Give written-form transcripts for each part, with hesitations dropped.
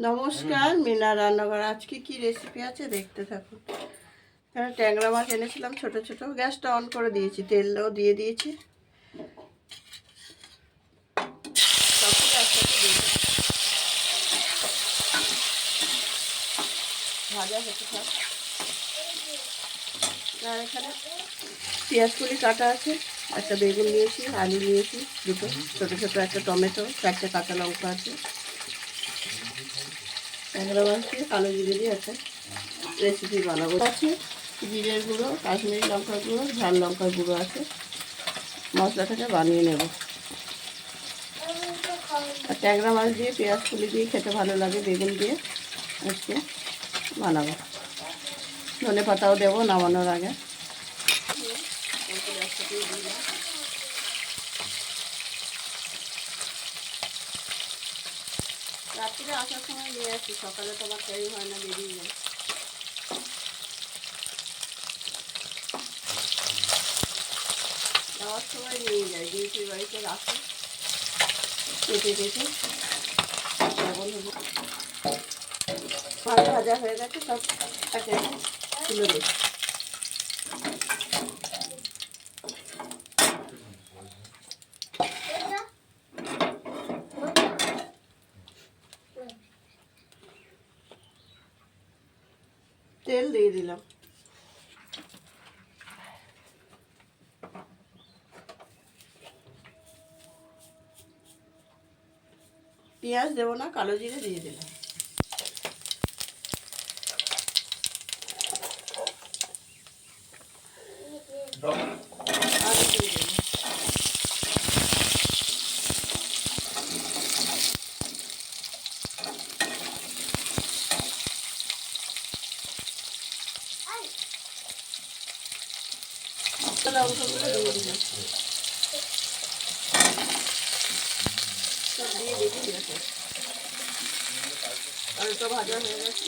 নমস্কার, মিনা রান্নাঘর। আজকে কি রেসিপি আছে দেখতে থাকুন। এখানে ট্যাংরা মাছ এনেছিলাম ছোট ছোট। গ্যাসটা অন করে দিয়েছি, তেলও দিয়ে দিয়েছি। সবগুলো একসাথে দিয়ে ভাজা হতে থাক। আর এখানে পেঁয়াজ কুলি কাটা আছে, একটা বেগুন নিয়েছি, আলু নিয়েছি দুটো ছোটো ছোটো, একটা টমেটো, 4টে কাঁচা লঙ্কা আছে। ট্যাংরা মাছ দিয়ে কালো জিরে দিয়ে একটা রেসিপি বানাবো। আছে জিরের গুঁড়ো, কাশ্মীরি লঙ্কার গুঁড়ো, ঝাল লঙ্কার গুঁড়ো আছে। মশলাটাকে বানিয়ে নেব। আর ট্যাংরা মাছ দিয়ে পেঁয়াজ কুলি দিয়ে খেতে ভালো লাগে, বেগুন দিয়ে আজকে বানাবো। ধনে পাতাও দেবো নামানোর আগে। রাত্রিরে আসার সময় নিয়ে আসি, সকালে তো আবার টাইম হয় না, বেরিয়ে যায়। যাওয়ার সময় নিয়ে যায়, ডিউটির বাড়িতে রাখে কেটে কেটে। লবণ হলুদ মাছ ভাজা হয়ে গেছে, সব একে তুলে দিই। তেল দিয়ে দিলাম। পেঁয়াজ দেবো না, কালো জিরে দিয়ে দিলাম। আলু দিয়ে দিলাম। লঙ্কাগুলো দিয়ে দিলাম। সব দিয়ে দেখি গেছে, আলুটা ভাজা হয়ে গেছে।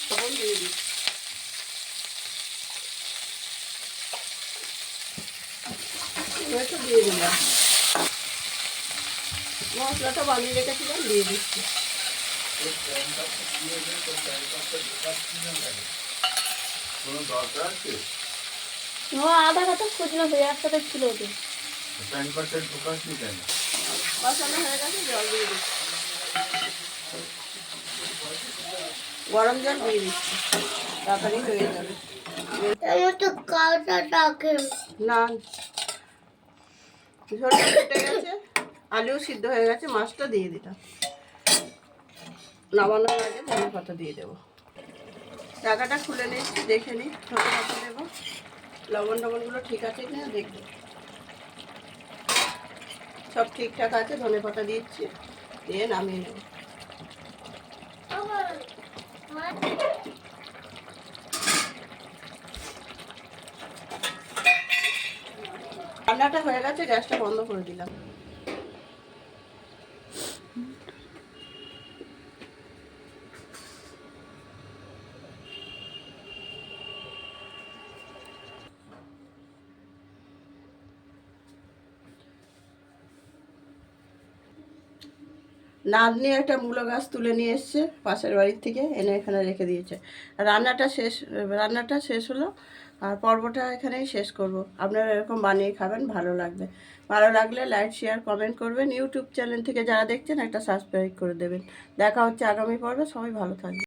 লবণ দিয়ে দিই। একটু দিয়ে দিলাম। মশলাটা বানিয়ে রেখেছিলাম, দিয়ে দিচ্ছি। আধা ঘন্টা খুঁজলো হয়ে একসাথে ছিল ওদের। কষানো হয়ে গেছে, জল দিয়ে দিচ্ছি। গরম জল দিয়ে দিচ্ছি, তাড়াতাড়ি হয়ে যাবে। না, ঝোলটা ফুটে গেছে, আলুও সিদ্ধ হয়ে গেছে, মাছটা দিয়ে দিলাম। নামানোর আগে ধনে পাতা দিয়ে দেবো। ঢাকাটা খুলে নিচ্ছি, দেখে নিই। ধনে পাতা দেবো, লবণ টবণগুলো ঠিক আছে কিনা দেখবো। সব ঠিকঠাক আছে, ধনে পাতা দিচ্ছি, দিয়ে নামিয়ে নেব। রান্নাটা হয়ে গেছে, গ্যাসটা বন্ধ করে দিলাম। নাতনি একটা মূলো গাছ তুলে নিয়ে এসছে পাশের বাড়ির থেকে, এনে এখানে রেখে দিয়েছে। রান্নাটা শেষ হলো, আর পর্বটা এখানেই শেষ করব। আপনারা এরকম বানিয়ে খাবেন, ভালো লাগবে। ভালো লাগলে লাইক শেয়ার কমেন্ট করবেন। ইউটিউব চ্যানেল থেকে যারা দেখছেন একটা সাবস্ক্রাইব করে দেবেন। দেখা হচ্ছে আগামী পর্বে। সবাই ভালো থাকবে।